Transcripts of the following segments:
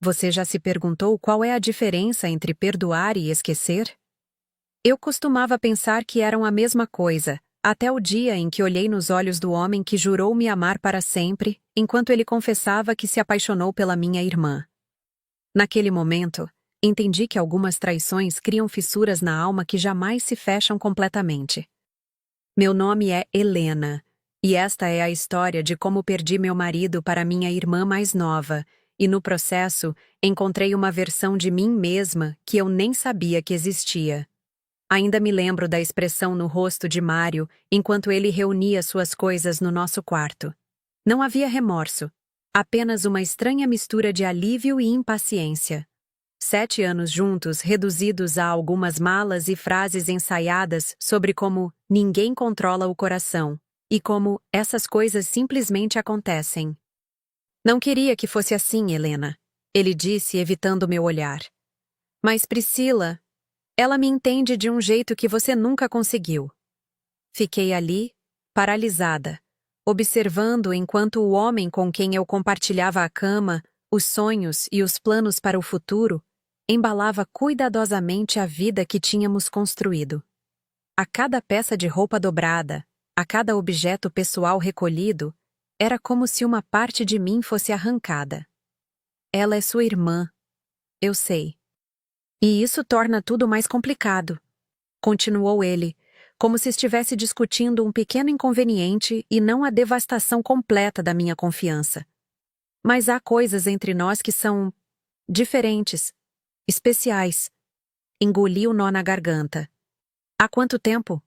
Você já se perguntou qual é a diferença entre perdoar e esquecer? Eu costumava pensar que eram a mesma coisa, até o dia em que olhei nos olhos do homem que jurou me amar para sempre, enquanto ele confessava que se apaixonou pela minha irmã. Naquele momento, entendi que algumas traições criam fissuras na alma que jamais se fecham completamente. Meu nome é Helena, e esta é a história de como perdi meu marido para minha irmã mais nova, e no processo encontrei uma versão de mim mesma que eu nem sabia que existia. Ainda me lembro da expressão no rosto de Mário enquanto ele reunia suas coisas no nosso quarto. Não havia remorso, apenas uma estranha mistura de alívio e impaciência. 7 anos juntos, reduzidos a algumas malas e frases ensaiadas sobre como ninguém controla o coração e como essas coisas simplesmente acontecem. Não queria que fosse assim, Helena, ele disse, evitando meu olhar. Mas Priscila, ela me entende de um jeito que você nunca conseguiu. Fiquei ali, paralisada, observando enquanto o homem com quem eu compartilhava a cama, os sonhos e os planos para o futuro, embalava cuidadosamente a vida que tínhamos construído. A cada peça de roupa dobrada, a cada objeto pessoal recolhido, era como se uma parte de mim fosse arrancada. Ela é sua irmã, eu sei. E isso torna tudo mais complicado, continuou ele, como se estivesse discutindo um pequeno inconveniente e não a devastação completa da minha confiança. Mas há coisas entre nós que são diferentes, especiais. Engoli o nó na garganta. Há quanto tempo?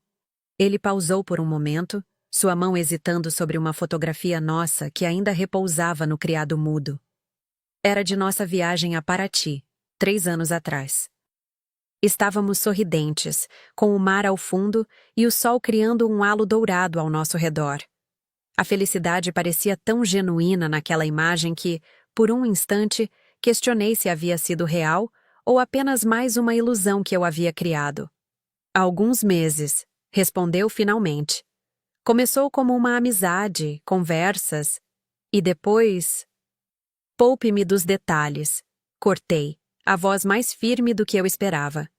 Ele pausou por um momento, sua mão hesitando sobre uma fotografia nossa que ainda repousava no criado mudo. Era de nossa viagem a Paraty, 3 anos atrás. Estávamos sorridentes, com o mar ao fundo e o sol criando um halo dourado ao nosso redor. A felicidade parecia tão genuína naquela imagem que, por um instante, questionei se havia sido real ou apenas mais uma ilusão que eu havia criado. Há alguns meses, respondeu finalmente. Começou como uma amizade, conversas, e depois... Poupe-me dos detalhes. Cortei, a voz mais firme do que eu esperava.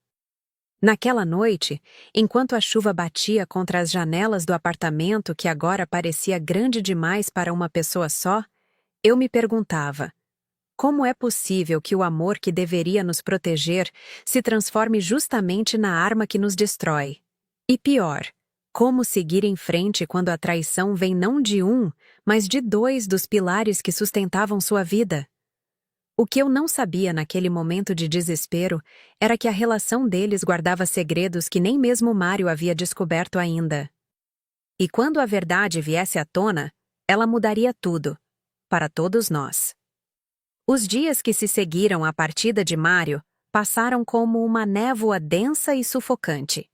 Naquela noite, enquanto a chuva batia contra as janelas do apartamento que agora parecia grande demais para uma pessoa só, eu me perguntava: como é possível que o amor que deveria nos proteger se transforme justamente na arma que nos destrói? E pior, como seguir em frente quando a traição vem não de um, mas de 2 dos pilares que sustentavam sua vida? O que eu não sabia naquele momento de desespero era que a relação deles guardava segredos que nem mesmo Mário havia descoberto ainda. E quando a verdade viesse à tona, ela mudaria tudo, para todos nós. Os dias que se seguiram à partida de Mário passaram como uma névoa densa e sufocante.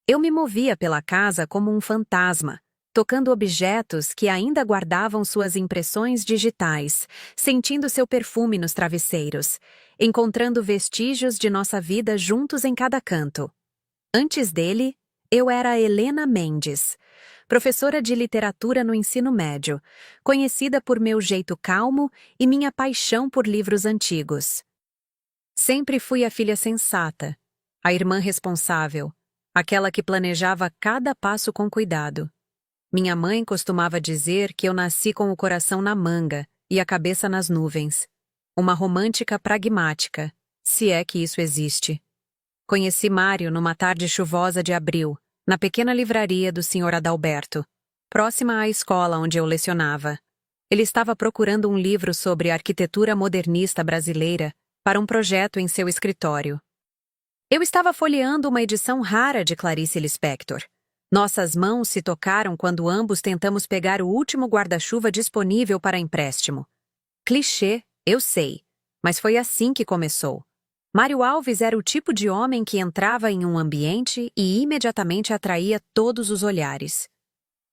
Eu me movia pela casa como um fantasma, tocando objetos que ainda guardavam suas impressões digitais, sentindo seu perfume nos travesseiros, encontrando vestígios de nossa vida juntos em cada canto. Antes dele, eu era Helena Mendes, professora de literatura no ensino médio, conhecida por meu jeito calmo e minha paixão por livros antigos. Sempre fui a filha sensata, a irmã responsável, aquela que planejava cada passo com cuidado. Minha mãe costumava dizer que eu nasci com o coração na manga e a cabeça nas nuvens. Uma romântica pragmática, se é que isso existe. Conheci Mário numa tarde chuvosa de abril, na pequena livraria do Sr. Adalberto, próxima à escola onde eu lecionava. Ele estava procurando um livro sobre arquitetura modernista brasileira para um projeto em seu escritório. Eu estava folheando uma edição rara de Clarice Lispector. Nossas mãos se tocaram quando ambos tentamos pegar o último guarda-chuva disponível para empréstimo. Clichê, eu sei, mas foi assim que começou. Mário Alves era o tipo de homem que entrava em um ambiente e imediatamente atraía todos os olhares.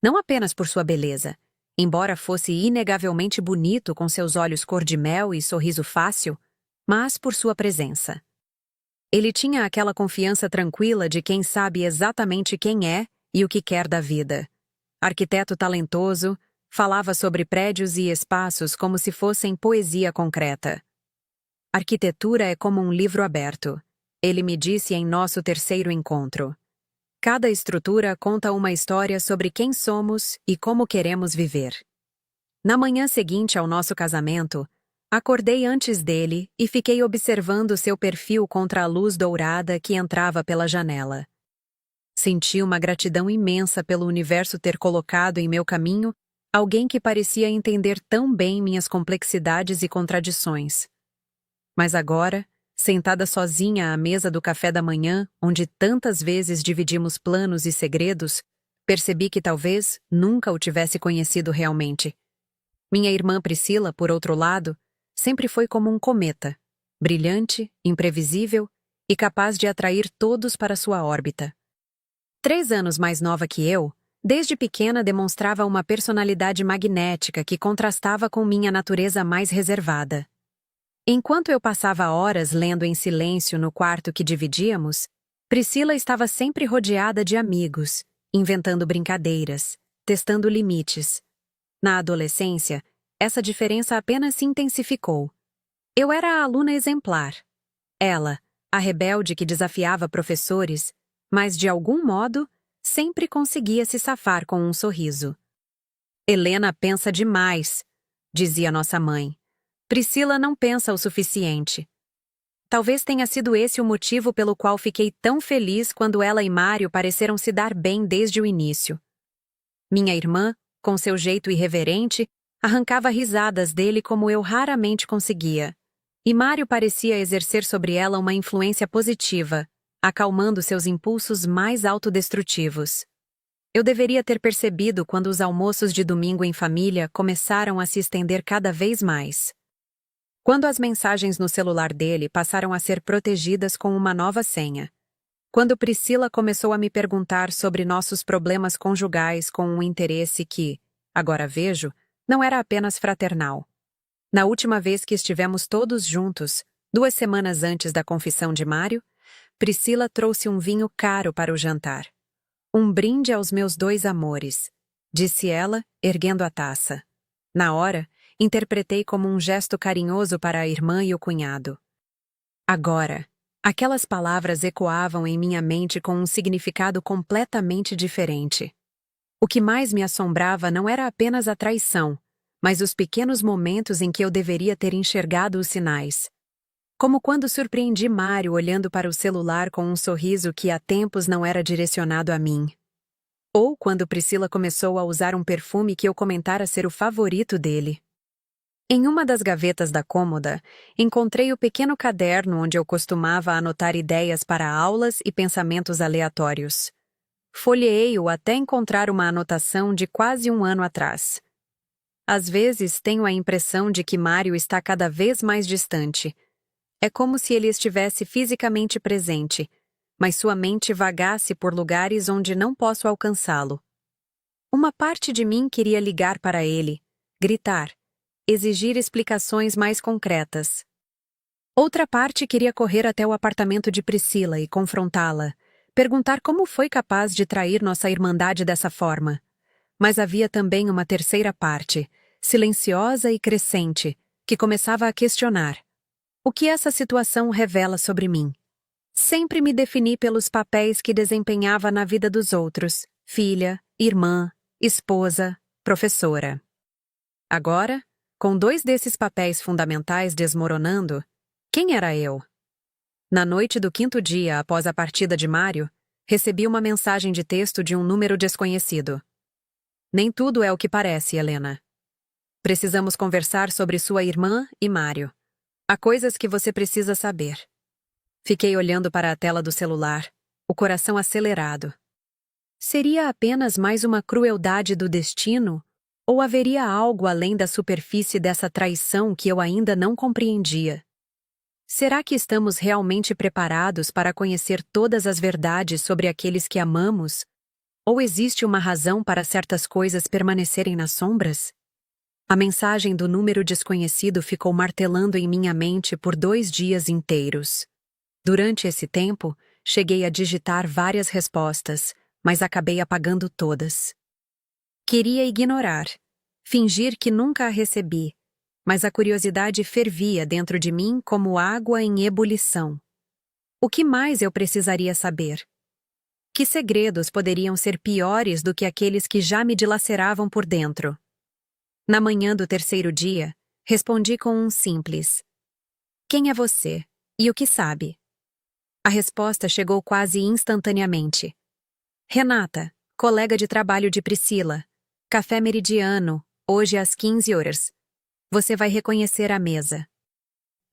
Não apenas por sua beleza, embora fosse inegavelmente bonito com seus olhos cor-de-mel e sorriso fácil, mas por sua presença. Ele tinha aquela confiança tranquila de quem sabe exatamente quem é e o que quer da vida. Arquiteto talentoso, falava sobre prédios e espaços como se fossem poesia concreta. Arquitetura é como um livro aberto. Ele me disse em nosso terceiro encontro. Cada estrutura conta uma história sobre quem somos e como queremos viver. Na manhã seguinte ao nosso casamento, acordei antes dele e fiquei observando seu perfil contra a luz dourada que entrava pela janela. Senti uma gratidão imensa pelo universo ter colocado em meu caminho alguém que parecia entender tão bem minhas complexidades e contradições. Mas agora, sentada sozinha à mesa do café da manhã, onde tantas vezes dividimos planos e segredos, percebi que talvez nunca o tivesse conhecido realmente. Minha irmã Priscila, por outro lado, sempre foi como um cometa, brilhante, imprevisível e capaz de atrair todos para sua órbita. 3 anos mais nova que eu, desde pequena demonstrava uma personalidade magnética que contrastava com minha natureza mais reservada. Enquanto eu passava horas lendo em silêncio no quarto que dividíamos, Priscila estava sempre rodeada de amigos, inventando brincadeiras, testando limites. Na adolescência, essa diferença apenas se intensificou. Eu era a aluna exemplar. Ela, a rebelde que desafiava professores, mas, de algum modo, sempre conseguia se safar com um sorriso. Helena pensa demais, dizia nossa mãe. Priscila não pensa o suficiente. Talvez tenha sido esse o motivo pelo qual fiquei tão feliz quando ela e Mário pareceram se dar bem desde o início. Minha irmã, com seu jeito irreverente, arrancava risadas dele como eu raramente conseguia. E Mário parecia exercer sobre ela uma influência positiva, acalmando seus impulsos mais autodestrutivos. Eu deveria ter percebido quando os almoços de domingo em família começaram a se estender cada vez mais. Quando as mensagens no celular dele passaram a ser protegidas com uma nova senha. Quando Priscila começou a me perguntar sobre nossos problemas conjugais com um interesse que, agora vejo, não era apenas fraternal. Na última vez que estivemos todos juntos, 2 semanas antes da confissão de Mário, Priscila trouxe um vinho caro para o jantar. Um brinde aos meus 2 amores, disse ela, erguendo a taça. Na hora, interpretei como um gesto carinhoso para a irmã e o cunhado. Agora, aquelas palavras ecoavam em minha mente com um significado completamente diferente. O que mais me assombrava não era apenas a traição, mas os pequenos momentos em que eu deveria ter enxergado os sinais. Como quando surpreendi Mário olhando para o celular com um sorriso que há tempos não era direcionado a mim. Ou quando Priscila começou a usar um perfume que eu comentara ser o favorito dele. Em uma das gavetas da cômoda, encontrei o pequeno caderno onde eu costumava anotar ideias para aulas e pensamentos aleatórios. Folheei-o até encontrar uma anotação de quase 1 ano atrás. Às vezes tenho a impressão de que Mário está cada vez mais distante. É como se ele estivesse fisicamente presente, mas sua mente vagasse por lugares onde não posso alcançá-lo. Uma parte de mim queria ligar para ele, gritar, exigir explicações mais concretas. Outra parte queria correr até o apartamento de Priscila e confrontá-la, perguntar como foi capaz de trair nossa irmandade dessa forma. Mas havia também uma terceira parte, silenciosa e crescente, que começava a questionar. O que essa situação revela sobre mim? Sempre me defini pelos papéis que desempenhava na vida dos outros, filha, irmã, esposa, professora. Agora, com 2 desses papéis fundamentais desmoronando, quem era eu? Na noite do 5º dia após a partida de Mário, recebi uma mensagem de texto de um número desconhecido. Nem tudo é o que parece, Helena. Precisamos conversar sobre sua irmã e Mário. Há coisas que você precisa saber. Fiquei olhando para a tela do celular, o coração acelerado. Seria apenas mais uma crueldade do destino? Ou haveria algo além da superfície dessa traição que eu ainda não compreendia? Será que estamos realmente preparados para conhecer todas as verdades sobre aqueles que amamos? Ou existe uma razão para certas coisas permanecerem nas sombras? A mensagem do número desconhecido ficou martelando em minha mente por 2 dias inteiros. Durante esse tempo, cheguei a digitar várias respostas, mas acabei apagando todas. Queria ignorar, fingir que nunca a recebi, mas a curiosidade fervia dentro de mim como água em ebulição. O que mais eu precisaria saber? Que segredos poderiam ser piores do que aqueles que já me dilaceravam por dentro? Na manhã do terceiro dia, respondi com um simples: "Quem é você? E o que sabe?" A resposta chegou quase instantaneamente. "Renata, colega de trabalho de Priscila. Café Meridiano, hoje às 15 horas. Você vai reconhecer a mesa."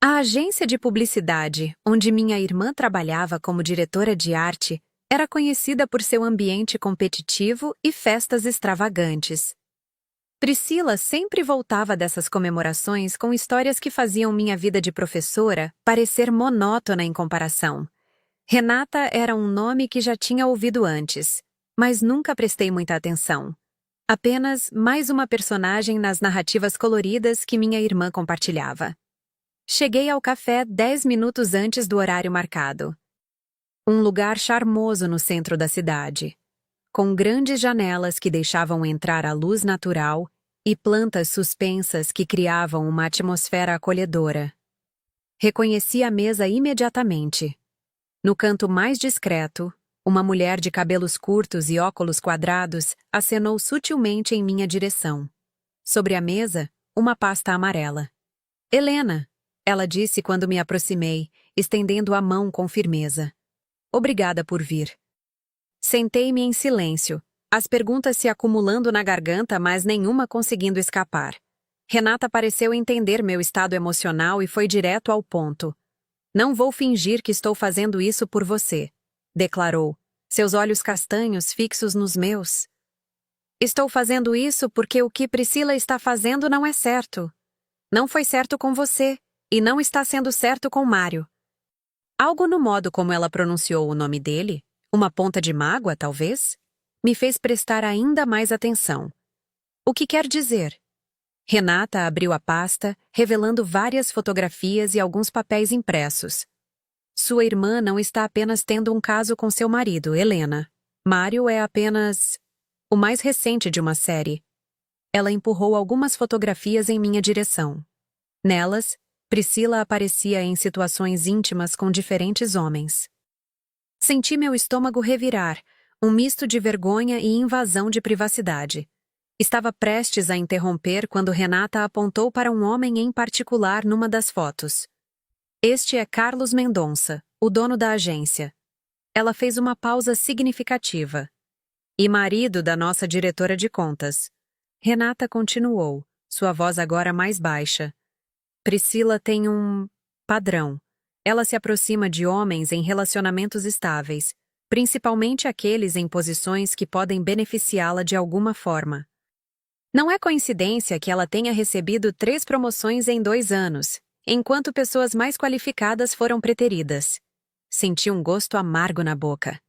A agência de publicidade, onde minha irmã trabalhava como diretora de arte, era conhecida por seu ambiente competitivo e festas extravagantes. Priscila sempre voltava dessas comemorações com histórias que faziam minha vida de professora parecer monótona em comparação. Renata era um nome que já tinha ouvido antes, mas nunca prestei muita atenção. Apenas mais uma personagem nas narrativas coloridas que minha irmã compartilhava. Cheguei ao café 10 minutos antes do horário marcado. Um lugar charmoso no centro da cidade, com grandes janelas que deixavam entrar a luz natural e plantas suspensas que criavam uma atmosfera acolhedora. Reconheci a mesa imediatamente. No canto mais discreto, uma mulher de cabelos curtos e óculos quadrados acenou sutilmente em minha direção. Sobre a mesa, uma pasta amarela. "Helena", ela disse quando me aproximei, estendendo a mão com firmeza. "Obrigada por vir." Sentei-me em silêncio, as perguntas se acumulando na garganta, mas nenhuma conseguindo escapar. Renata pareceu entender meu estado emocional e foi direto ao ponto. "Não vou fingir que estou fazendo isso por você", declarou, seus olhos castanhos fixos nos meus. "Estou fazendo isso porque o que Priscila está fazendo não é certo. Não foi certo com você, e não está sendo certo com Mário." Algo no modo como ela pronunciou o nome dele, uma ponta de mágoa, talvez, me fez prestar ainda mais atenção. "O que quer dizer?" Renata abriu a pasta, revelando várias fotografias e alguns papéis impressos. "Sua irmã não está apenas tendo um caso com seu marido, Helena. Mário é apenas o mais recente de uma série." Ela empurrou algumas fotografias em minha direção. Nelas, Priscila aparecia em situações íntimas com diferentes homens. Senti meu estômago revirar, um misto de vergonha e invasão de privacidade. Estava prestes a interromper quando Renata apontou para um homem em particular numa das fotos. "Este é Carlos Mendonça, o dono da agência." Ela fez uma pausa significativa. "E marido da nossa diretora de contas." Renata continuou, sua voz agora mais baixa. "Priscila tem um padrão. Ela se aproxima de homens em relacionamentos estáveis, principalmente aqueles em posições que podem beneficiá-la de alguma forma. Não é coincidência que ela tenha recebido 3 promoções em 2 anos, enquanto pessoas mais qualificadas foram preteridas." Senti um gosto amargo na boca.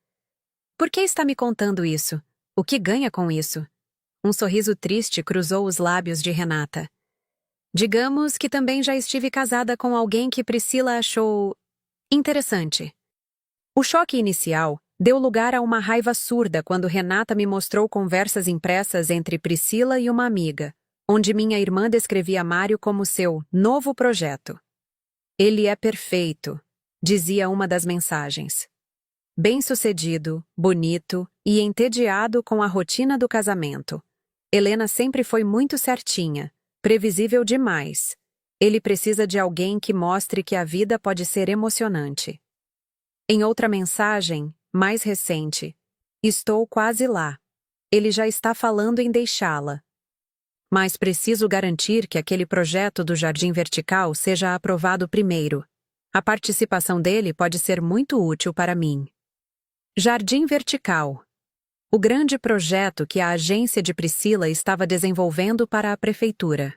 "Por que está me contando isso? O que ganha com isso?" Um sorriso triste cruzou os lábios de Renata. "Digamos que também já estive casada com alguém que Priscila achou interessante." O choque inicial deu lugar a uma raiva surda quando Renata me mostrou conversas impressas entre Priscila e uma amiga, onde minha irmã descrevia Mário como seu novo projeto. "Ele é perfeito", dizia uma das mensagens. "Bem-sucedido, bonito e entediado com a rotina do casamento. Helena sempre foi muito certinha, previsível demais. Ele precisa de alguém que mostre que a vida pode ser emocionante." Em outra mensagem, mais recente, "Estou quase lá. Ele já está falando em deixá-la. Mas preciso garantir que aquele projeto do Jardim Vertical seja aprovado primeiro. A participação dele pode ser muito útil para mim." Jardim Vertical. O grande projeto que a agência de Priscila estava desenvolvendo para a prefeitura.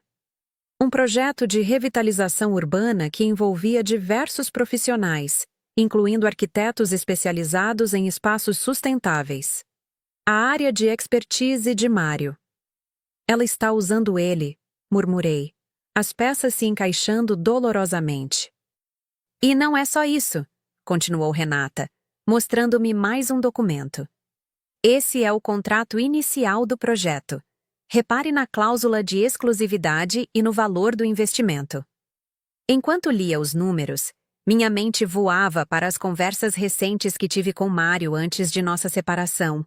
Um projeto de revitalização urbana que envolvia diversos profissionais, incluindo arquitetos especializados em espaços sustentáveis. A área de expertise de Mário. "Ela está usando ele", murmurei, as peças se encaixando dolorosamente. "E não é só isso", continuou Renata, mostrando-me mais um documento. "Esse é o contrato inicial do projeto. Repare na cláusula de exclusividade e no valor do investimento. Enquanto lia os números, minha mente voava para as conversas recentes que tive com Mário antes de nossa separação.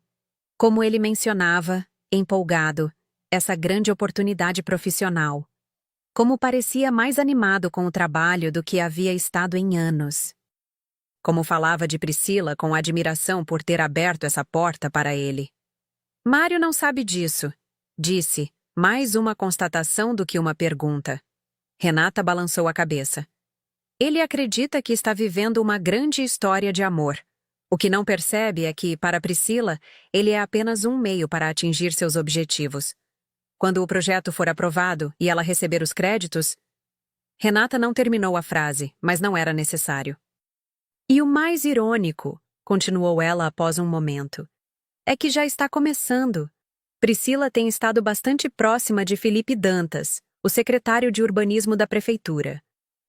Como ele mencionava, empolgado, essa grande oportunidade profissional. Como parecia mais animado com o trabalho do que havia estado em anos. Como falava de Priscila com admiração por ter aberto essa porta para ele. Mário não sabe disso, disse, mais uma constatação do que uma pergunta. Renata balançou a cabeça. Ele acredita que está vivendo uma grande história de amor. O que não percebe é que, para Priscila, ele é apenas um meio para atingir seus objetivos. Quando o projeto for aprovado e ela receber os créditos... Renata não terminou a frase, mas não era necessário. E o mais irônico, continuou ela após um momento, é que já está começando. Priscila tem estado bastante próxima de Felipe Dantas, o secretário de urbanismo da prefeitura.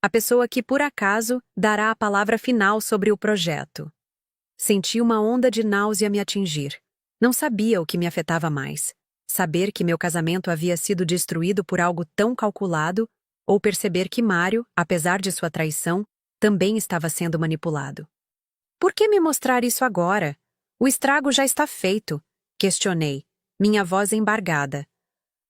A pessoa que, por acaso, dará a palavra final sobre o projeto. Senti uma onda de náusea me atingir. Não sabia o que me afetava mais. Saber que meu casamento havia sido destruído por algo tão calculado, ou perceber que Mário, apesar de sua traição, também estava sendo manipulado. Por que me mostrar isso agora? O estrago já está feito, questionei, minha voz embargada.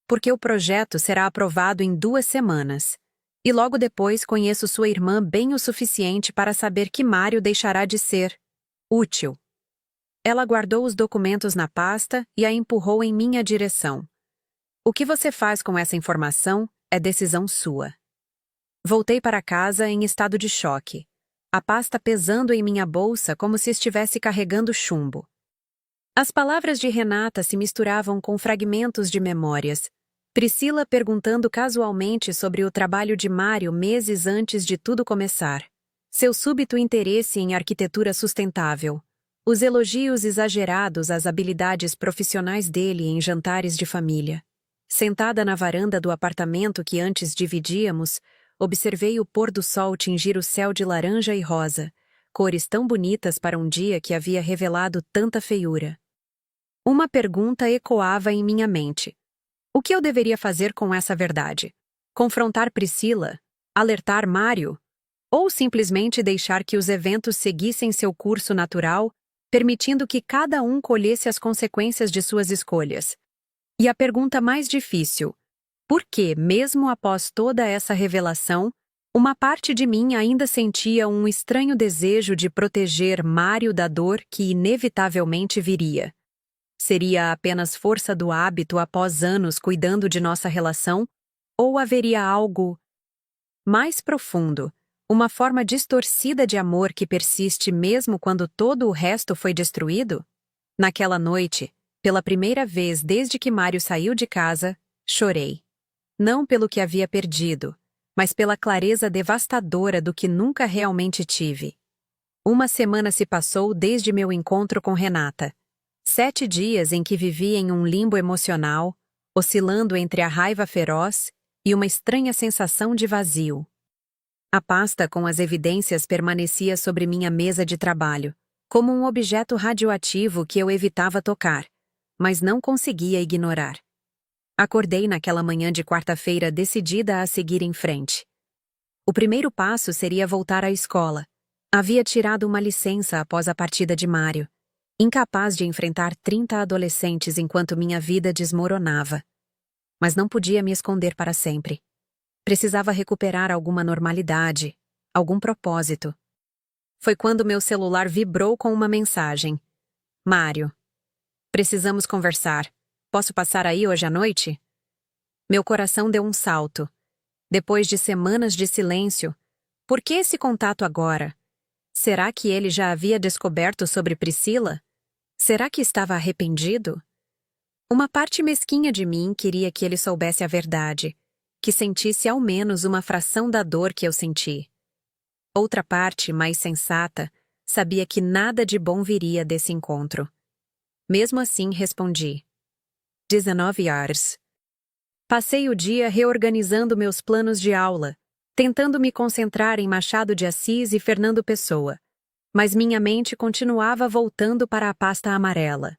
Porque o projeto será aprovado em 2 semanas. E logo depois conheço sua irmã bem o suficiente para saber que Mário deixará de ser útil. Ela guardou os documentos na pasta e a empurrou em minha direção. O que você faz com essa informação é decisão sua. Voltei para casa em estado de choque, a pasta pesando em minha bolsa como se estivesse carregando chumbo. As palavras de Renata se misturavam com fragmentos de memórias. Priscila perguntando casualmente sobre o trabalho de Mário meses antes de tudo começar. Seu súbito interesse em arquitetura sustentável. Os elogios exagerados às habilidades profissionais dele em jantares de família. Sentada na varanda do apartamento que antes dividíamos, observei o pôr do sol tingir o céu de laranja e rosa, cores tão bonitas para um dia que havia revelado tanta feiura. Uma pergunta ecoava em minha mente. O que eu deveria fazer com essa verdade? Confrontar Priscila? Alertar Mário? Ou simplesmente deixar que os eventos seguissem seu curso natural, permitindo que cada um colhesse as consequências de suas escolhas? E a pergunta mais difícil: por que, mesmo após toda essa revelação, uma parte de mim ainda sentia um estranho desejo de proteger Mário da dor que inevitavelmente viria? Seria apenas força do hábito após anos cuidando de nossa relação? Ou haveria algo mais profundo, uma forma distorcida de amor que persiste mesmo quando todo o resto foi destruído? Naquela noite, pela primeira vez desde que Mário saiu de casa, chorei. Não pelo que havia perdido, mas pela clareza devastadora do que nunca realmente tive. 1 semana se passou desde meu encontro com Renata. 7 dias em que vivi em um limbo emocional, oscilando entre a raiva feroz e uma estranha sensação de vazio. A pasta com as evidências permanecia sobre minha mesa de trabalho, como um objeto radioativo que eu evitava tocar, mas não conseguia ignorar. Acordei naquela manhã de quarta-feira decidida a seguir em frente. O primeiro passo seria voltar à escola. Havia tirado uma licença após a partida de Mário, incapaz de enfrentar 30 adolescentes enquanto minha vida desmoronava. Mas não podia me esconder para sempre. Precisava recuperar alguma normalidade, algum propósito. Foi quando meu celular vibrou com uma mensagem. Mário. Precisamos conversar. Posso passar aí hoje à noite? Meu coração deu um salto. Depois de semanas de silêncio, por que esse contato agora? Será que ele já havia descoberto sobre Priscila? Será que estava arrependido? Uma parte mesquinha de mim queria que ele soubesse a verdade, que sentisse ao menos uma fração da dor que eu senti. Outra parte, mais sensata, sabia que nada de bom viria desse encontro. Mesmo assim, respondi. 19 horas. Passei o dia reorganizando meus planos de aula, tentando me concentrar em Machado de Assis e Fernando Pessoa, mas minha mente continuava voltando para a pasta amarela.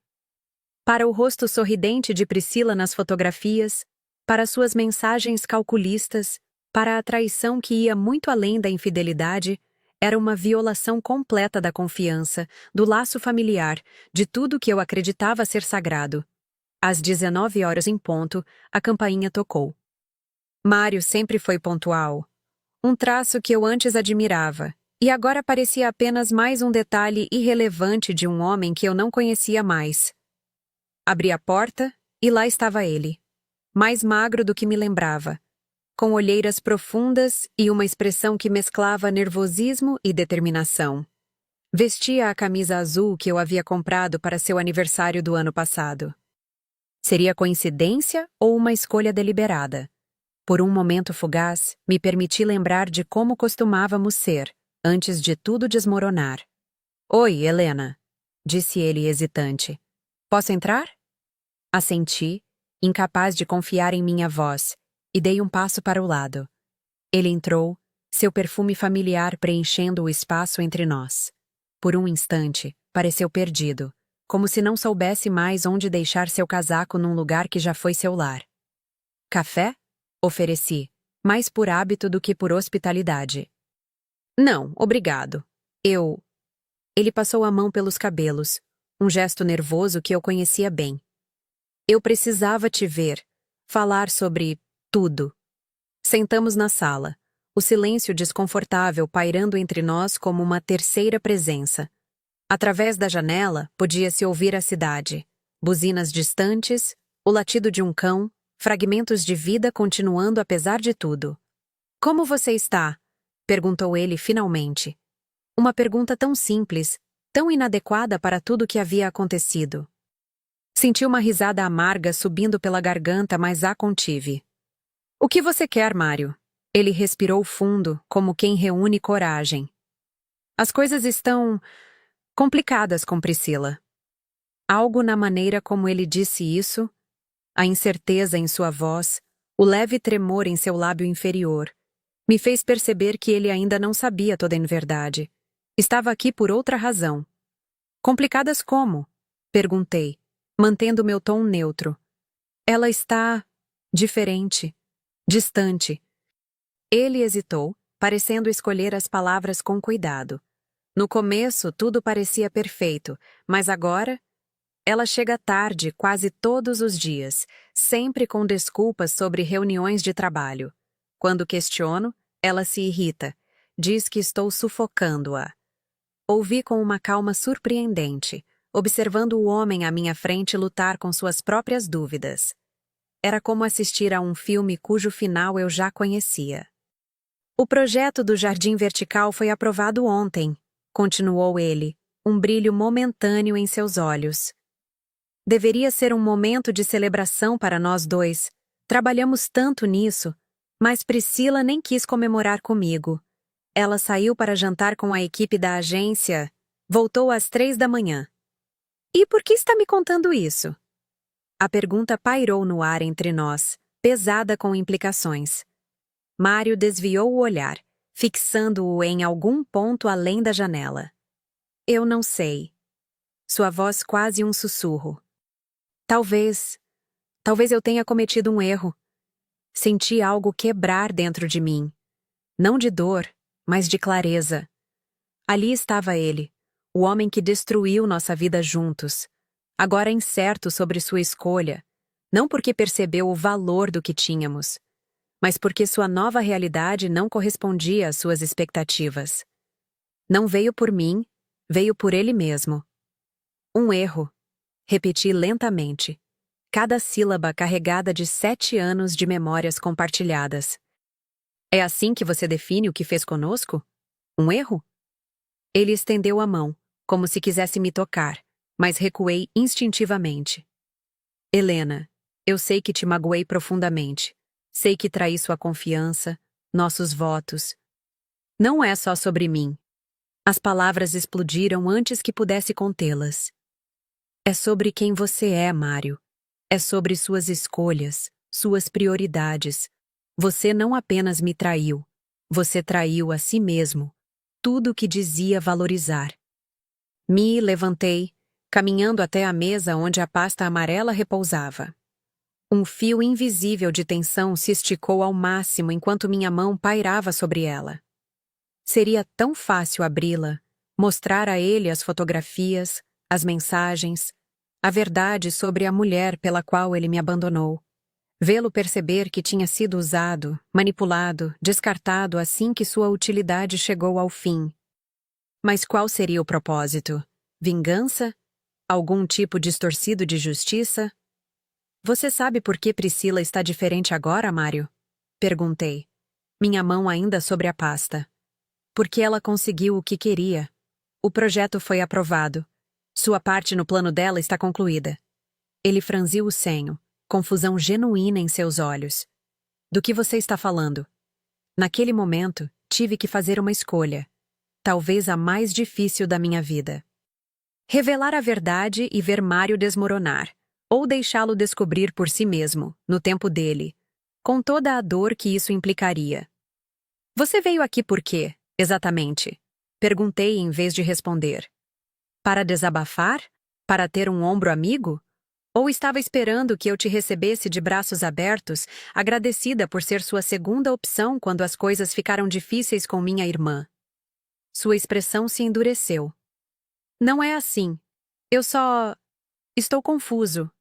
Para o rosto sorridente de Priscila nas fotografias, para suas mensagens calculistas, para a traição que ia muito além da infidelidade, era uma violação completa da confiança, do laço familiar, de tudo que eu acreditava ser sagrado. Às 19 horas em ponto, a campainha tocou. Mário sempre foi pontual. Um traço que eu antes admirava, e agora parecia apenas mais um detalhe irrelevante de um homem que eu não conhecia mais. Abri a porta, e lá estava ele. Mais magro do que me lembrava, com olheiras profundas e uma expressão que mesclava nervosismo e determinação. Vestia a camisa azul que eu havia comprado para seu aniversário do ano passado. Seria coincidência ou uma escolha deliberada? Por um momento fugaz, me permiti lembrar de como costumávamos ser, antes de tudo desmoronar. "Oi, Helena", disse ele hesitante. "Posso entrar?" Assenti, incapaz de confiar em minha voz, e dei um passo para o lado. Ele entrou, seu perfume familiar preenchendo o espaço entre nós. Por um instante, pareceu perdido, como se não soubesse mais onde deixar seu casaco num lugar que já foi seu lar. "Café?" ofereci, mais por hábito do que por hospitalidade. "Não, obrigado. Ele passou a mão pelos cabelos, um gesto nervoso que eu conhecia bem. "Eu precisava te ver, falar sobre tudo." Sentamos na sala, o silêncio desconfortável pairando entre nós como uma terceira presença. Através da janela, podia-se ouvir a cidade, buzinas distantes, o latido de um cão, fragmentos de vida continuando apesar de tudo. "Como você está?" perguntou ele finalmente. Uma pergunta tão simples, tão inadequada para tudo o que havia acontecido. Senti uma risada amarga subindo pela garganta, mas a contive. "O que você quer, Mário?" Ele respirou fundo, como quem reúne coragem. "As coisas estão complicadas com Priscila." Algo na maneira como ele disse isso, a incerteza em sua voz, o leve tremor em seu lábio inferior, me fez perceber que ele ainda não sabia toda a verdade. Estava aqui por outra razão. "Complicadas como?" perguntei, mantendo meu tom neutro. "Ela está diferente, distante." Ele hesitou, parecendo escolher as palavras com cuidado. No começo, tudo parecia perfeito, mas agora, ela chega tarde quase todos os dias, sempre com desculpas sobre reuniões de trabalho. Quando questiono, ela se irrita, diz que estou sufocando-a. Ouvi com uma calma surpreendente, observando o homem à minha frente lutar com suas próprias dúvidas. Era como assistir a um filme cujo final eu já conhecia. "O projeto do jardim vertical foi aprovado ontem", continuou ele, um brilho momentâneo em seus olhos. "Deveria ser um momento de celebração para nós dois. Trabalhamos tanto nisso, mas Priscila nem quis comemorar comigo. Ela saiu para jantar com a equipe da agência. Voltou às 3 da manhã. E por que está me contando isso?" A pergunta pairou no ar entre nós, pesada com implicações. Mário desviou o olhar, fixando-o em algum ponto além da janela. "Eu não sei." Sua voz quase um sussurro. Talvez eu tenha cometido um erro." Senti algo quebrar dentro de mim. Não de dor, mas de clareza. Ali estava ele, o homem que destruiu nossa vida juntos, agora incerto sobre sua escolha, não porque percebeu o valor do que tínhamos, mas porque sua nova realidade não correspondia às suas expectativas. Não veio por mim, veio por ele mesmo. "Um erro", repeti lentamente, cada sílaba carregada de 7 anos de memórias compartilhadas. "É assim que você define o que fez conosco? Um erro?" Ele estendeu a mão, como se quisesse me tocar, mas recuei instintivamente. "Helena, eu sei que te magoei profundamente. Sei que traí sua confiança, nossos votos. Não é só sobre mim." As palavras explodiram antes que pudesse contê-las. "É sobre quem você é, Mário. É sobre suas escolhas, suas prioridades. Você não apenas me traiu, você traiu a si mesmo, tudo o que dizia valorizar." Me levantei, caminhando até a mesa onde a pasta amarela repousava. Um fio invisível de tensão se esticou ao máximo enquanto minha mão pairava sobre ela. Seria tão fácil abri-la, mostrar a ele as fotografias, as mensagens, a verdade sobre a mulher pela qual ele me abandonou. Vê-lo perceber que tinha sido usado, manipulado, descartado assim que sua utilidade chegou ao fim. Mas qual seria o propósito? Vingança? Algum tipo distorcido de justiça? Você sabe por que Priscila está diferente agora, Mário? Perguntei, minha mão ainda sobre a pasta. Porque ela conseguiu o que queria. O projeto foi aprovado. Sua parte no plano dela está concluída. Ele franziu o senho, confusão genuína em seus olhos. Do que você está falando? Naquele momento, tive que fazer uma escolha. Talvez a mais difícil da minha vida. Revelar a verdade e ver Mário desmoronar, ou deixá-lo descobrir por si mesmo, no tempo dele, com toda a dor que isso implicaria. Você veio aqui por quê, exatamente? Perguntei em vez de responder. Para desabafar? Para ter um ombro amigo? Ou estava esperando que eu te recebesse de braços abertos, agradecida por ser sua segunda opção quando as coisas ficaram difíceis com minha irmã? Sua expressão se endureceu. Não é assim. Eu só... estou confuso.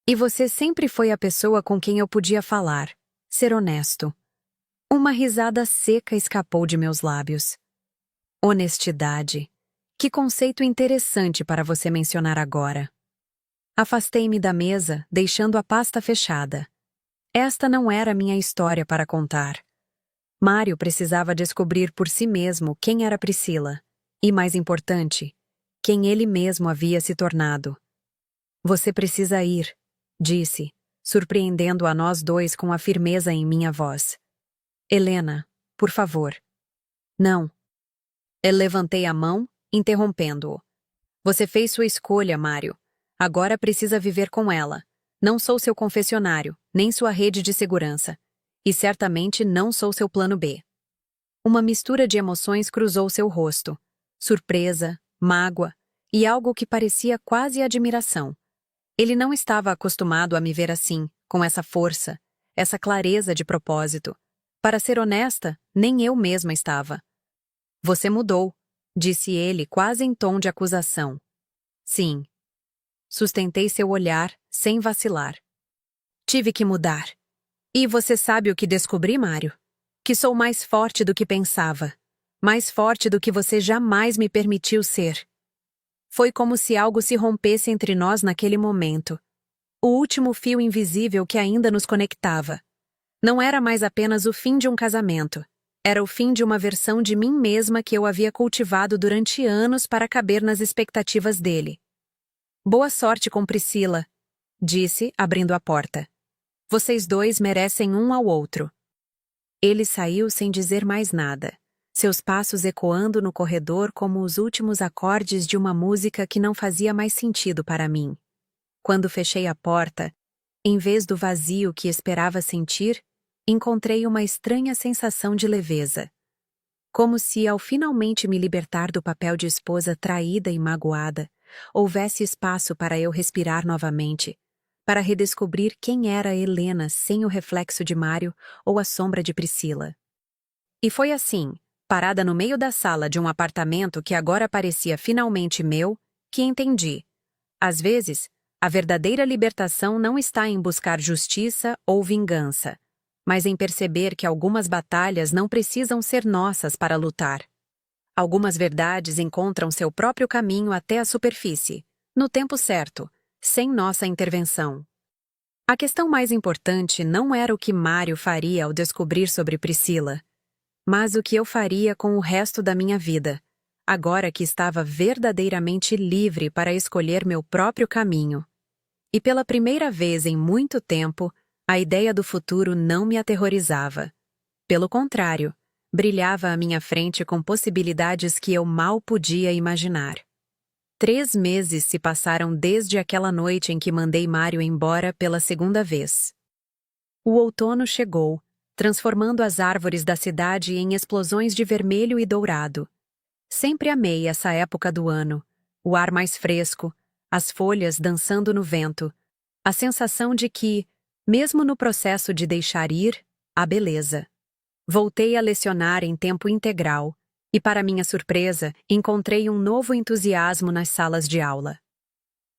E você sempre foi a pessoa com quem eu podia falar, ser honesto. Uma risada seca escapou de meus lábios. Honestidade. Que conceito interessante para você mencionar agora. Afastei-me da mesa, deixando a pasta fechada. Esta não era minha história para contar. Mário precisava descobrir por si mesmo quem era Priscila, e, mais importante, quem ele mesmo havia se tornado. Você precisa ir, disse, surpreendendo a nós dois com a firmeza em minha voz. Helena, por favor. Não. Eu levantei a mão, interrompendo-o. Você fez sua escolha, Mário. Agora precisa viver com ela. Não sou seu confessionário, nem sua rede de segurança. E certamente não sou seu plano B. Uma mistura de emoções cruzou seu rosto. Surpresa, mágoa e algo que parecia quase admiração. Ele não estava acostumado a me ver assim, com essa força, essa clareza de propósito. Para ser honesta, nem eu mesma estava. Você mudou, disse ele quase em tom de acusação. Sim. Sustentei seu olhar, sem vacilar. Tive que mudar. E você sabe o que descobri, Mário? Que sou mais forte do que pensava. Mais forte do que você jamais me permitiu ser. Foi como se algo se rompesse entre nós naquele momento. O último fio invisível que ainda nos conectava. Não era mais apenas o fim de um casamento. Era o fim de uma versão de mim mesma que eu havia cultivado durante anos para caber nas expectativas dele. Boa sorte com Priscila, disse, abrindo a porta. Vocês dois merecem um ao outro. Ele saiu sem dizer mais nada, seus passos ecoando no corredor como os últimos acordes de uma música que não fazia mais sentido para mim. Quando fechei a porta, em vez do vazio que esperava sentir, encontrei uma estranha sensação de leveza. Como se, ao finalmente me libertar do papel de esposa traída e magoada, houvesse espaço para eu respirar novamente, para redescobrir quem era Helena sem o reflexo de Mário ou a sombra de Priscila. E foi assim, parada no meio da sala de um apartamento que agora parecia finalmente meu, que entendi. Às vezes, a verdadeira libertação não está em buscar justiça ou vingança, mas em perceber que algumas batalhas não precisam ser nossas para lutar. Algumas verdades encontram seu próprio caminho até a superfície, no tempo certo, sem nossa intervenção. A questão mais importante não era o que Mário faria ao descobrir sobre Priscila, mas o que eu faria com o resto da minha vida, agora que estava verdadeiramente livre para escolher meu próprio caminho. E pela primeira vez em muito tempo, a ideia do futuro não me aterrorizava. Pelo contrário, brilhava à minha frente com possibilidades que eu mal podia imaginar. 3 meses se passaram desde aquela noite em que mandei Mário embora pela segunda vez. O outono chegou, transformando as árvores da cidade em explosões de vermelho e dourado. Sempre amei essa época do ano, o ar mais fresco, as folhas dançando no vento, a sensação de que, mesmo no processo de deixar ir, há beleza. Voltei a lecionar em tempo integral e, para minha surpresa, encontrei um novo entusiasmo nas salas de aula.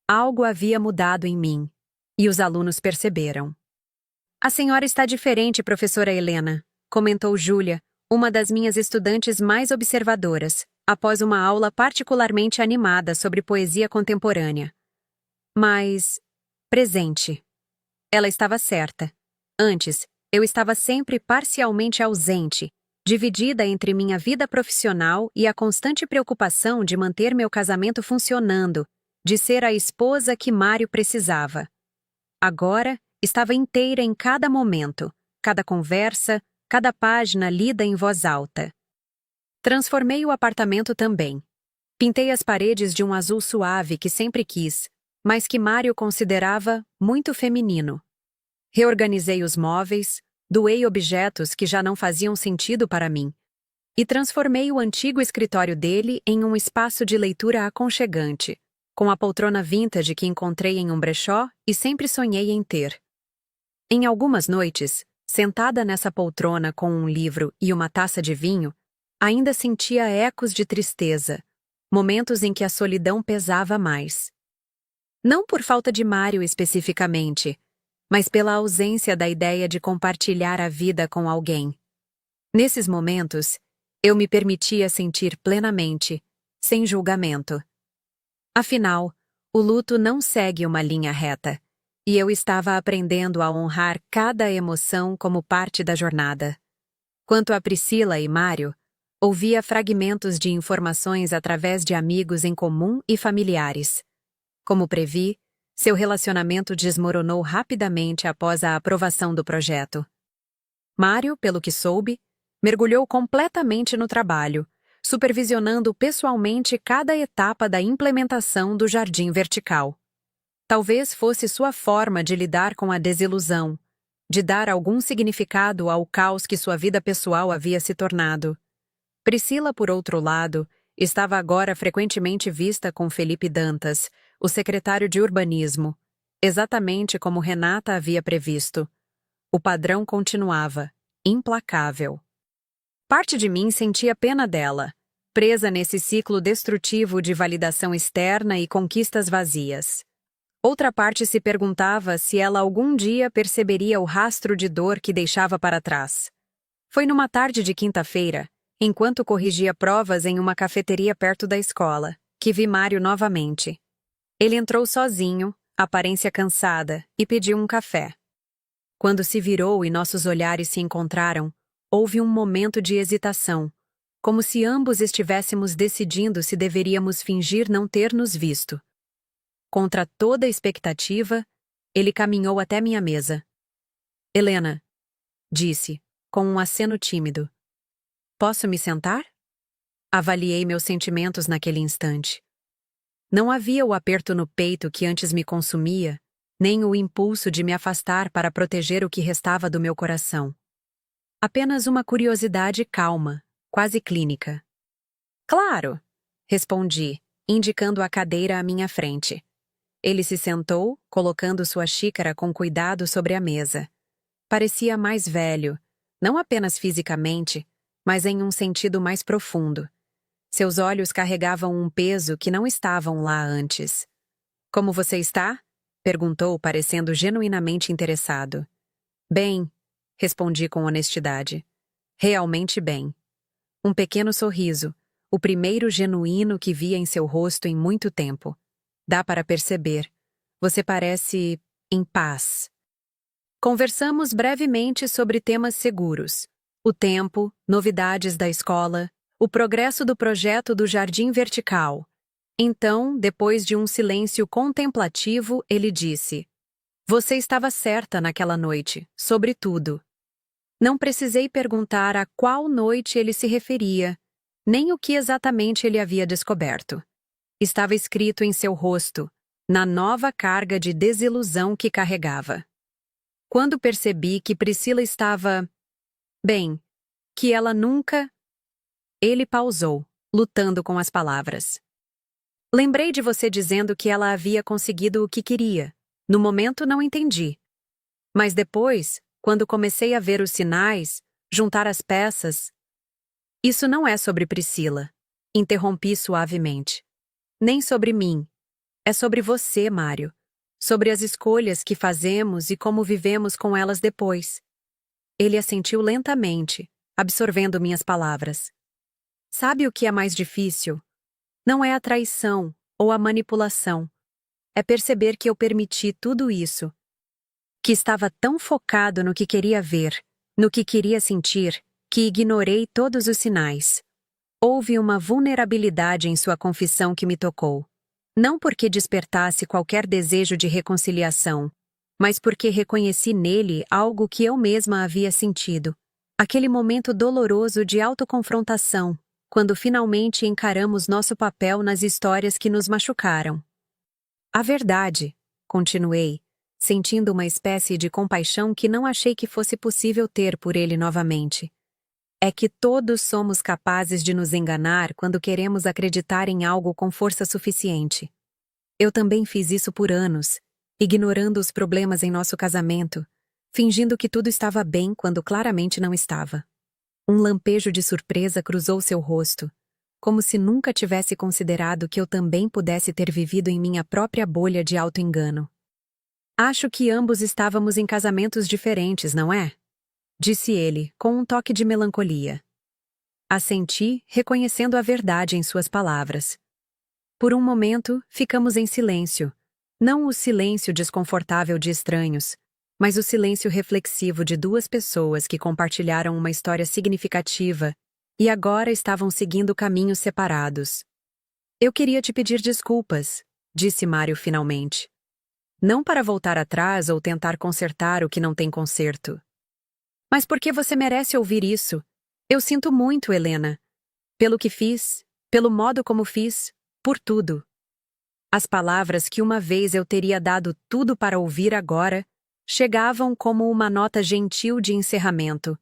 Algo havia mudado em mim, e os alunos perceberam. A senhora está diferente, professora Helena, comentou Júlia, uma das minhas estudantes mais observadoras, após uma aula particularmente animada sobre poesia contemporânea. Mas, presente. Ela estava certa. Antes, eu estava sempre parcialmente ausente, dividida entre minha vida profissional e a constante preocupação de manter meu casamento funcionando, de ser a esposa que Mário precisava. Agora, estava inteira em cada momento, cada conversa, cada página lida em voz alta. Transformei o apartamento também. Pintei as paredes de um azul suave que sempre quis, mas que Mário considerava muito feminino. Reorganizei os móveis, doei objetos que já não faziam sentido para mim, e transformei o antigo escritório dele em um espaço de leitura aconchegante, com a poltrona vintage que encontrei em um brechó e sempre sonhei em ter. Em algumas noites, sentada nessa poltrona com um livro e uma taça de vinho, ainda sentia ecos de tristeza, momentos em que a solidão pesava mais. Não por falta de Mário especificamente, mas pela ausência da ideia de compartilhar a vida com alguém. Nesses momentos, eu me permitia sentir plenamente, sem julgamento. Afinal, o luto não segue uma linha reta, e eu estava aprendendo a honrar cada emoção como parte da jornada. Quanto a Priscila e Mário, ouvia fragmentos de informações através de amigos em comum e familiares. Como previ, seu relacionamento desmoronou rapidamente após a aprovação do projeto. Mário, pelo que soube, mergulhou completamente no trabalho, supervisionando pessoalmente cada etapa da implementação do jardim vertical. Talvez fosse sua forma de lidar com a desilusão, de dar algum significado ao caos que sua vida pessoal havia se tornado. Priscila, por outro lado, estava agora frequentemente vista com Felipe Dantas, o secretário de urbanismo, exatamente como Renata havia previsto. O padrão continuava, implacável. Parte de mim sentia pena dela, presa nesse ciclo destrutivo de validação externa e conquistas vazias. Outra parte se perguntava se ela algum dia perceberia o rastro de dor que deixava para trás. Foi numa tarde de quinta-feira, enquanto corrigia provas em uma cafeteria perto da escola, que vi Mário novamente. Ele entrou sozinho, aparência cansada, e pediu um café. Quando se virou e nossos olhares se encontraram, houve um momento de hesitação, como se ambos estivéssemos decidindo se deveríamos fingir não ter nos visto. Contra toda a expectativa, ele caminhou até minha mesa. Helena, disse, com um aceno tímido. Posso me sentar? Avaliei meus sentimentos naquele instante. Não havia o aperto no peito que antes me consumia, nem o impulso de me afastar para proteger o que restava do meu coração. Apenas uma curiosidade calma, quase clínica. Claro, respondi, indicando a cadeira à minha frente. Ele se sentou, colocando sua xícara com cuidado sobre a mesa. Parecia mais velho, não apenas fisicamente, mas em um sentido mais profundo. Seus olhos carregavam um peso que não estavam lá antes. Como você está? Perguntou, parecendo genuinamente interessado. Bem, respondi com honestidade. Realmente bem. Um pequeno sorriso, o primeiro genuíno que via em seu rosto em muito tempo. Dá para perceber. Você parece em paz. Conversamos brevemente sobre temas seguros. O tempo, novidades da escola, o progresso do projeto do Jardim Vertical. Então, depois de um silêncio contemplativo, ele disse: Você estava certa naquela noite, sobre tudo. Não precisei perguntar a qual noite ele se referia, nem o que exatamente ele havia descoberto. Estava escrito em seu rosto, na nova carga de desilusão que carregava. Quando percebi que Priscila estava... bem, que ela nunca... Ele pausou, lutando com as palavras. Lembrei de você dizendo que ela havia conseguido o que queria. No momento não entendi. Mas depois, quando comecei a ver os sinais, juntar as peças... Isso não é sobre Priscila. Interrompi suavemente. Nem sobre mim. É sobre você, Mário. Sobre as escolhas que fazemos e como vivemos com elas depois. Ele assentiu lentamente, absorvendo minhas palavras. Sabe o que é mais difícil? Não é a traição ou a manipulação. É perceber que eu permiti tudo isso. Que estava tão focado no que queria ver, no que queria sentir, que ignorei todos os sinais. Houve uma vulnerabilidade em sua confissão que me tocou. Não porque despertasse qualquer desejo de reconciliação, mas porque reconheci nele algo que eu mesma havia sentido. Aquele momento doloroso de autoconfrontação, quando finalmente encaramos nosso papel nas histórias que nos machucaram. A verdade, continuei, sentindo uma espécie de compaixão que não achei que fosse possível ter por ele novamente. É que todos somos capazes de nos enganar quando queremos acreditar em algo com força suficiente. Eu também fiz isso por anos, ignorando os problemas em nosso casamento, fingindo que tudo estava bem quando claramente não estava. Um lampejo de surpresa cruzou seu rosto, como se nunca tivesse considerado que eu também pudesse ter vivido em minha própria bolha de auto-engano. Acho que ambos estávamos em casamentos diferentes, não é? Disse ele, com um toque de melancolia. Assenti, reconhecendo a verdade em suas palavras. Por um momento, ficamos em silêncio. Não o silêncio desconfortável de estranhos, mas o silêncio reflexivo de duas pessoas que compartilharam uma história significativa e agora estavam seguindo caminhos separados. Eu queria te pedir desculpas, disse Mário finalmente. Não para voltar atrás ou tentar consertar o que não tem conserto. Mas porque você merece ouvir isso. Eu sinto muito, Helena. Pelo que fiz, pelo modo como fiz, por tudo. As palavras que uma vez eu teria dado tudo para ouvir agora chegavam como uma nota gentil de encerramento,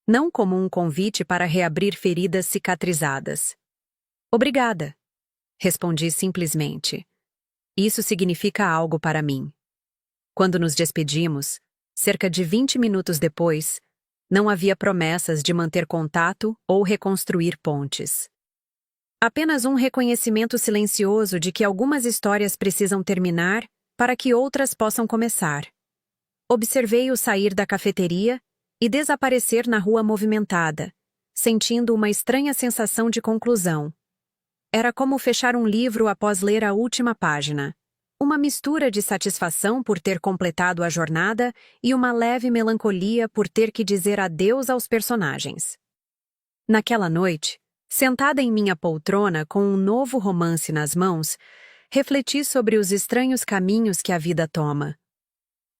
não como um convite para reabrir feridas cicatrizadas. Obrigada, respondi simplesmente. Isso significa algo para mim. Quando nos despedimos, cerca de 20 minutos depois, não havia promessas de manter contato ou reconstruir pontes. Apenas um reconhecimento silencioso de que algumas histórias precisam terminar para que outras possam começar. Observei-o sair da cafeteria e desaparecer na rua movimentada, sentindo uma estranha sensação de conclusão. Era como fechar um livro após ler a última página. Uma mistura de satisfação por ter completado a jornada e uma leve melancolia por ter que dizer adeus aos personagens. Naquela noite, sentada em minha poltrona com um novo romance nas mãos, refleti sobre os estranhos caminhos que a vida toma.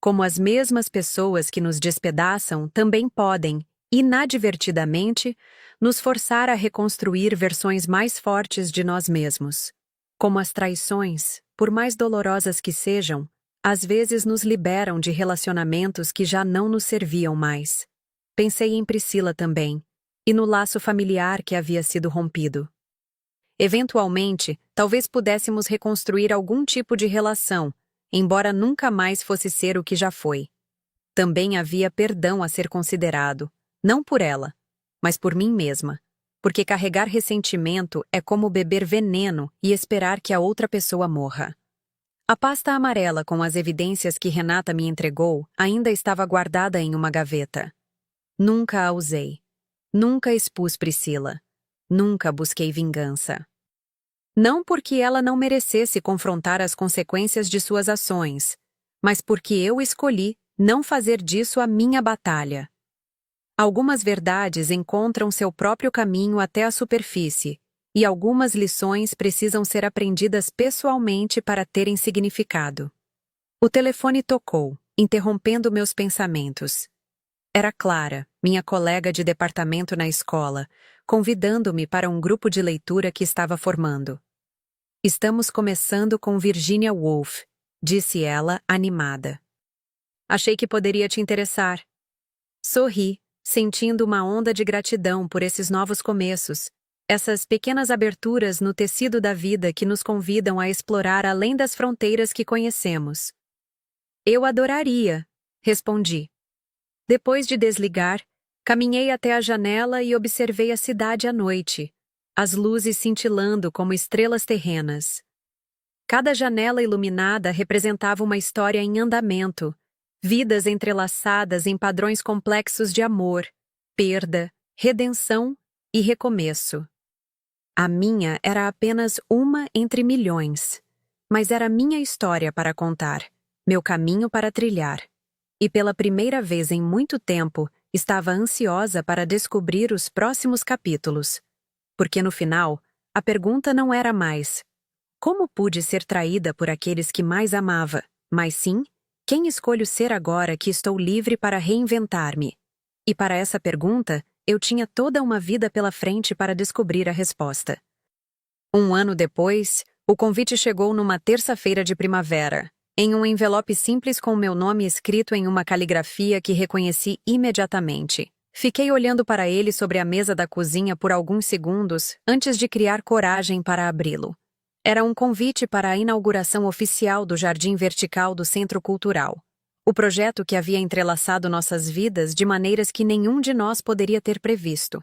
Como as mesmas pessoas que nos despedaçam também podem, inadvertidamente, nos forçar a reconstruir versões mais fortes de nós mesmos. Como as traições, por mais dolorosas que sejam, às vezes nos liberam de relacionamentos que já não nos serviam mais. Pensei em Priscila também, e no laço familiar que havia sido rompido. Eventualmente, talvez pudéssemos reconstruir algum tipo de relação, embora nunca mais fosse ser o que já foi. Também havia perdão a ser considerado, não por ela, mas por mim mesma, porque carregar ressentimento é como beber veneno e esperar que a outra pessoa morra. A pasta amarela com as evidências que Renata me entregou ainda estava guardada em uma gaveta. Nunca a usei. Nunca expus Priscila. Nunca busquei vingança. Não porque ela não merecesse confrontar as consequências de suas ações, mas porque eu escolhi não fazer disso a minha batalha. Algumas verdades encontram seu próprio caminho até a superfície, e algumas lições precisam ser aprendidas pessoalmente para terem significado. O telefone tocou, interrompendo meus pensamentos. Era Clara, minha colega de departamento na escola, convidando-me para um grupo de leitura que estava formando. Estamos começando com Virginia Woolf, disse ela, animada. Achei que poderia te interessar. Sorri, sentindo uma onda de gratidão por esses novos começos. Essas pequenas aberturas no tecido da vida que nos convidam a explorar além das fronteiras que conhecemos. Eu adoraria, respondi. Depois de desligar, caminhei até a janela e observei a cidade à noite, as luzes cintilando como estrelas terrenas. Cada janela iluminada representava uma história em andamento, vidas entrelaçadas em padrões complexos de amor, perda, redenção e recomeço. A minha era apenas uma entre milhões, mas era minha história para contar, meu caminho para trilhar. E pela primeira vez em muito tempo, estava ansiosa para descobrir os próximos capítulos. Porque no final, a pergunta não era mais: como pude ser traída por aqueles que mais amava? Mas sim, quem escolho ser agora que estou livre para reinventar-me? E para essa pergunta, eu tinha toda uma vida pela frente para descobrir a resposta. Um ano depois, o convite chegou numa terça-feira de primavera, em um envelope simples com meu nome escrito em uma caligrafia que reconheci imediatamente. Fiquei olhando para ele sobre a mesa da cozinha por alguns segundos antes de criar coragem para abri-lo. Era um convite para a inauguração oficial do Jardim Vertical do Centro Cultural. O projeto que havia entrelaçado nossas vidas de maneiras que nenhum de nós poderia ter previsto.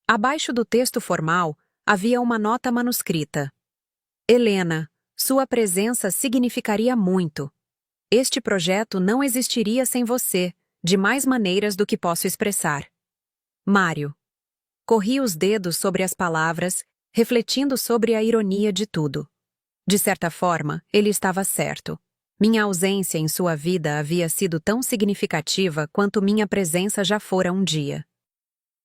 Abaixo do texto formal, havia uma nota manuscrita. Helena, sua presença significaria muito. Este projeto não existiria sem você, de mais maneiras do que posso expressar. Mário. Corri os dedos sobre as palavras, refletindo sobre a ironia de tudo. De certa forma, ele estava certo. Minha ausência em sua vida havia sido tão significativa quanto minha presença já fora um dia.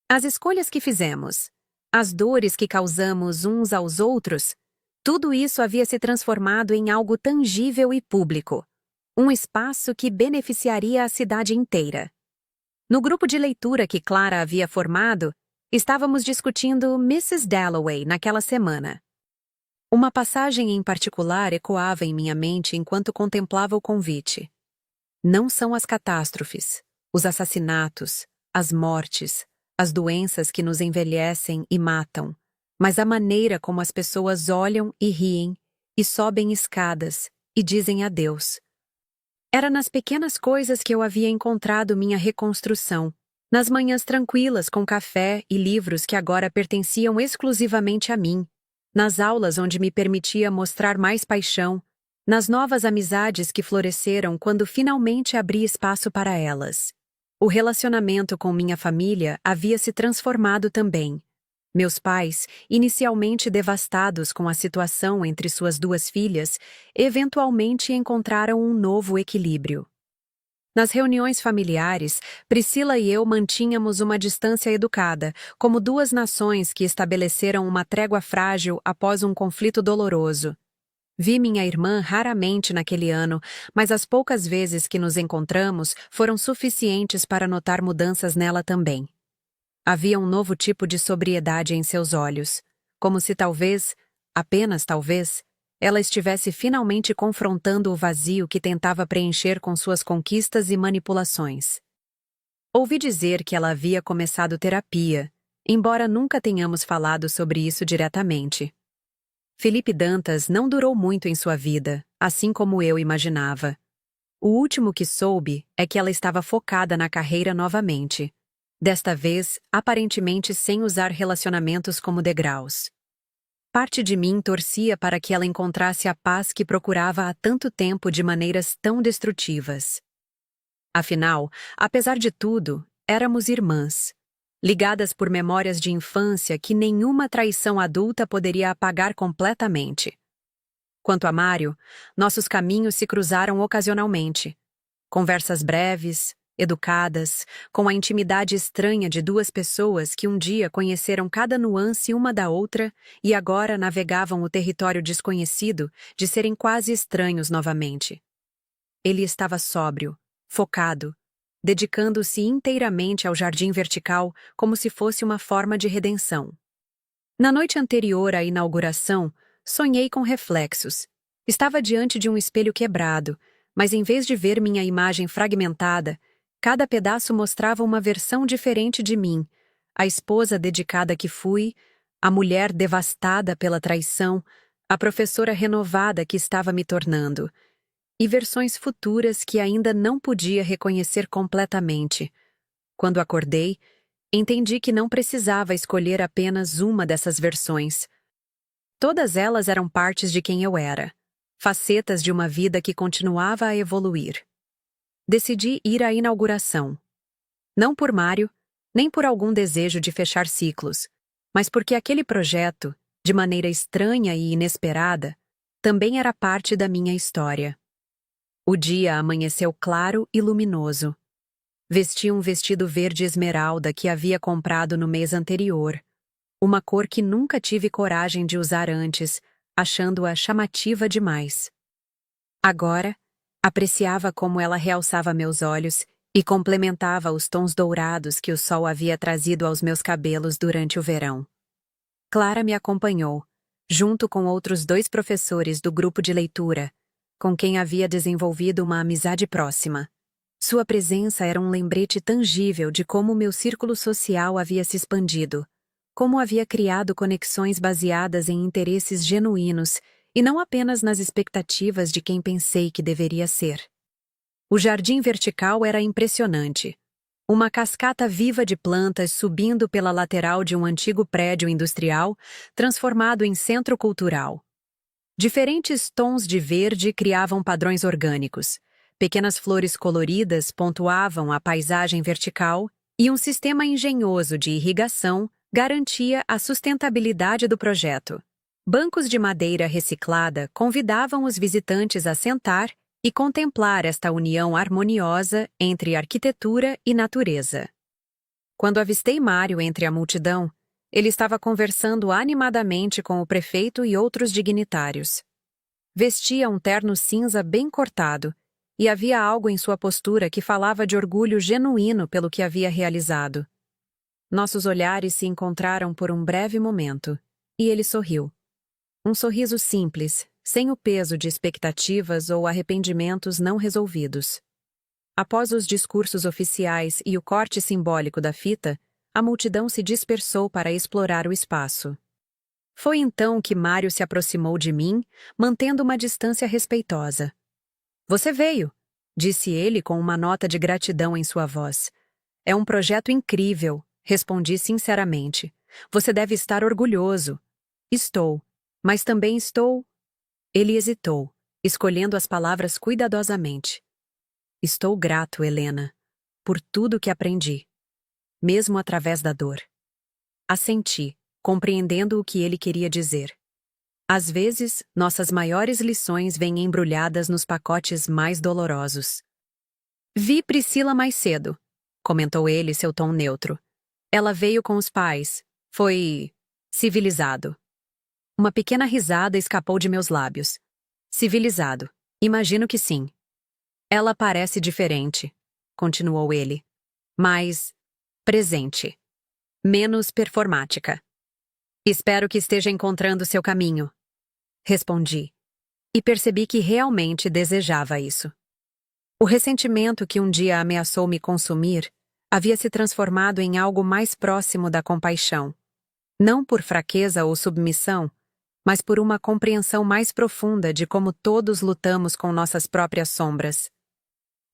As escolhas que fizemos, as dores que causamos uns aos outros, tudo isso havia se transformado em algo tangível e público. Um espaço que beneficiaria a cidade inteira. No grupo de leitura que Clara havia formado, estávamos discutindo Mrs. Dalloway naquela semana. Uma passagem em particular ecoava em minha mente enquanto contemplava o convite. Não são as catástrofes, os assassinatos, as mortes, as doenças que nos envelhecem e matam, mas a maneira como as pessoas olham e riem, e sobem escadas, e dizem adeus. Era nas pequenas coisas que eu havia encontrado minha reconstrução, nas manhãs tranquilas com café e livros que agora pertenciam exclusivamente a mim, nas aulas onde me permitia mostrar mais paixão, nas novas amizades que floresceram quando finalmente abri espaço para elas. O relacionamento com minha família havia se transformado também. Meus pais, inicialmente devastados com a situação entre suas duas filhas, eventualmente encontraram um novo equilíbrio. Nas reuniões familiares, Priscila e eu mantínhamos uma distância educada, como duas nações que estabeleceram uma trégua frágil após um conflito doloroso. Vi minha irmã raramente naquele ano, mas as poucas vezes que nos encontramos foram suficientes para notar mudanças nela também. Havia um novo tipo de sobriedade em seus olhos, como se talvez, apenas talvez, ela estivesse finalmente confrontando o vazio que tentava preencher com suas conquistas e manipulações. Ouvi dizer que ela havia começado terapia, embora nunca tenhamos falado sobre isso diretamente. Felipe Dantas não durou muito em sua vida, assim como eu imaginava. O último que soube é que ela estava focada na carreira novamente. Desta vez, aparentemente sem usar relacionamentos como degraus. Parte de mim torcia para que ela encontrasse a paz que procurava há tanto tempo de maneiras tão destrutivas. Afinal, apesar de tudo, éramos irmãs, ligadas por memórias de infância que nenhuma traição adulta poderia apagar completamente. Quanto a Mário, nossos caminhos se cruzaram ocasionalmente. Conversas breves, educadas, com a intimidade estranha de duas pessoas que um dia conheceram cada nuance uma da outra e agora navegavam o território desconhecido de serem quase estranhos novamente. Ele estava sóbrio, focado, dedicando-se inteiramente ao jardim vertical como se fosse uma forma de redenção. Na noite anterior à inauguração, sonhei com reflexos. Estava diante de um espelho quebrado, mas em vez de ver minha imagem fragmentada, cada pedaço mostrava uma versão diferente de mim, a esposa dedicada que fui, a mulher devastada pela traição, a professora renovada que estava me tornando, e versões futuras que ainda não podia reconhecer completamente. Quando acordei, entendi que não precisava escolher apenas uma dessas versões. Todas elas eram partes de quem eu era, facetas de uma vida que continuava a evoluir. Decidi ir à inauguração. Não por Mário, nem por algum desejo de fechar ciclos, mas porque aquele projeto, de maneira estranha e inesperada, também era parte da minha história. O dia amanheceu claro e luminoso. Vesti um vestido verde esmeralda que havia comprado no mês anterior, uma cor que nunca tive coragem de usar antes, achando-a chamativa demais. Agora, apreciava como ela realçava meus olhos e complementava os tons dourados que o sol havia trazido aos meus cabelos durante o verão. Clara me acompanhou, junto com outros 2 professores do grupo de leitura, com quem havia desenvolvido uma amizade próxima. Sua presença era um lembrete tangível de como meu círculo social havia se expandido, como havia criado conexões baseadas em interesses genuínos e não apenas nas expectativas de quem pensei que deveria ser. O jardim vertical era impressionante. Uma cascata viva de plantas subindo pela lateral de um antigo prédio industrial, transformado em centro cultural. Diferentes tons de verde criavam padrões orgânicos. Pequenas flores coloridas pontuavam a paisagem vertical e um sistema engenhoso de irrigação garantia a sustentabilidade do projeto. Bancos de madeira reciclada convidavam os visitantes a sentar e contemplar esta união harmoniosa entre arquitetura e natureza. Quando avistei Mário entre a multidão, ele estava conversando animadamente com o prefeito e outros dignitários. Vestia um terno cinza bem cortado, e havia algo em sua postura que falava de orgulho genuíno pelo que havia realizado. Nossos olhares se encontraram por um breve momento, e ele sorriu. Um sorriso simples, sem o peso de expectativas ou arrependimentos não resolvidos. Após os discursos oficiais e o corte simbólico da fita, a multidão se dispersou para explorar o espaço. Foi então que Mário se aproximou de mim, mantendo uma distância respeitosa. "Você veio", disse ele com uma nota de gratidão em sua voz. "É um projeto incrível", respondi sinceramente. "Você deve estar orgulhoso." "Estou, mas também estou..." Ele hesitou, escolhendo as palavras cuidadosamente. "Estou grato, Helena, por tudo que aprendi, mesmo através da dor." Assenti, compreendendo o que ele queria dizer. Às vezes, nossas maiores lições vêm embrulhadas nos pacotes mais dolorosos. "Vi Priscila mais cedo", comentou ele, seu tom neutro. "Ela veio com os pais. Foi... civilizado." Uma pequena risada escapou de meus lábios. "Civilizado. Imagino que sim." "Ela parece diferente", continuou ele. "Mais... presente. Menos performática." "Espero que esteja encontrando seu caminho", respondi. E percebi que realmente desejava isso. O ressentimento que um dia ameaçou me consumir havia se transformado em algo mais próximo da compaixão. Não por fraqueza ou submissão, mas por uma compreensão mais profunda de como todos lutamos com nossas próprias sombras.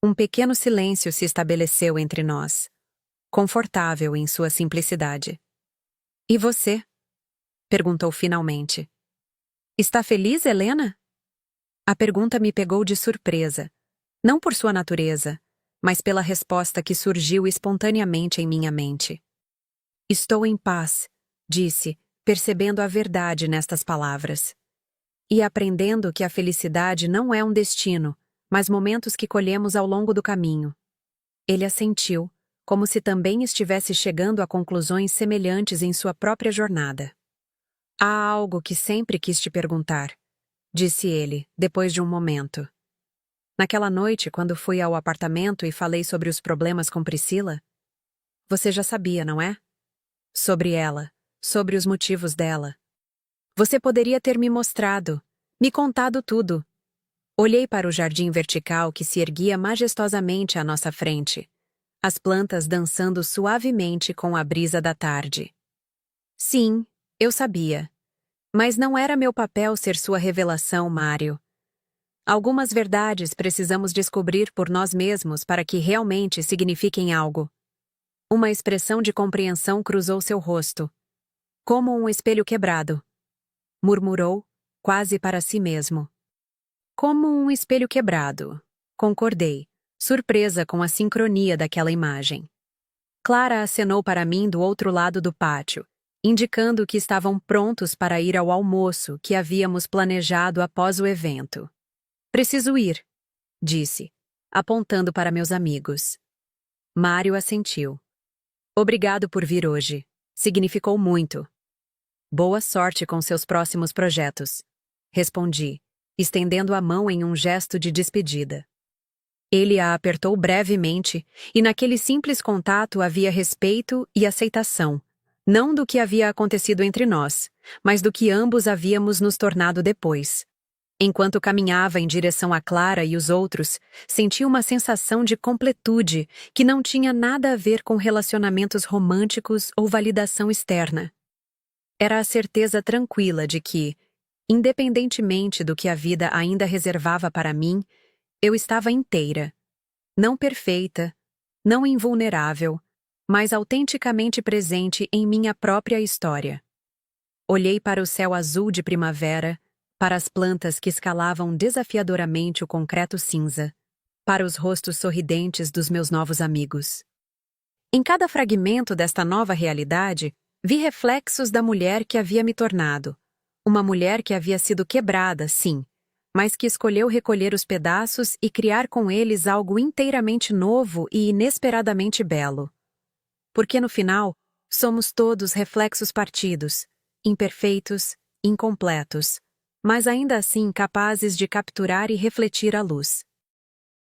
Um pequeno silêncio se estabeleceu entre nós, confortável em sua simplicidade. "E você?", perguntou finalmente. "Está feliz, Helena?" A pergunta me pegou de surpresa, não por sua natureza, mas pela resposta que surgiu espontaneamente em minha mente. "Estou em paz", disse, percebendo a verdade nestas palavras. "E aprendendo que a felicidade não é um destino, mas momentos que colhemos ao longo do caminho." Ele assentiu, como se também estivesse chegando a conclusões semelhantes em sua própria jornada. "Há algo que sempre quis te perguntar", disse ele, depois de um momento. "Naquela noite, quando fui ao apartamento e falei sobre os problemas com Priscila, você já sabia, não é? Sobre ela, sobre os motivos dela. Você poderia ter me mostrado, me contado tudo." Olhei para o jardim vertical que se erguia majestosamente à nossa frente, as plantas dançando suavemente com a brisa da tarde. "Sim", Eu sabia. Mas não era meu papel ser sua revelação, Mário. Algumas verdades precisamos descobrir por nós mesmos para que realmente signifiquem algo. Uma expressão de compreensão cruzou seu rosto. Como um espelho quebrado. Murmurou, quase para si mesmo. Como um espelho quebrado. Concordei, surpresa com a sincronia daquela imagem. Clara acenou para mim do outro lado do pátio, indicando que estavam prontos para ir ao almoço que havíamos planejado após o evento. Preciso ir, disse, apontando para meus amigos. Mário assentiu. Obrigado por vir hoje. Significou muito. Boa sorte com seus próximos projetos, respondi, estendendo a mão em um gesto de despedida. Ele a apertou brevemente, e naquele simples contato havia respeito e aceitação, não do que havia acontecido entre nós, mas do que ambos havíamos nos tornado depois. Enquanto caminhava em direção a Clara e os outros, senti uma sensação de completude que não tinha nada a ver com relacionamentos românticos ou validação externa. Era a certeza tranquila de que, independentemente do que a vida ainda reservava para mim, eu estava inteira. Não perfeita, não invulnerável, mas autenticamente presente em minha própria história. Olhei para o céu azul de primavera, para as plantas que escalavam desafiadoramente o concreto cinza, para os rostos sorridentes dos meus novos amigos. Em cada fragmento desta nova realidade, vi reflexos da mulher que havia me tornado. Uma mulher que havia sido quebrada, sim, mas que escolheu recolher os pedaços e criar com eles algo inteiramente novo e inesperadamente belo. Porque no final, somos todos reflexos partidos, imperfeitos, incompletos, mas ainda assim capazes de capturar e refletir a luz.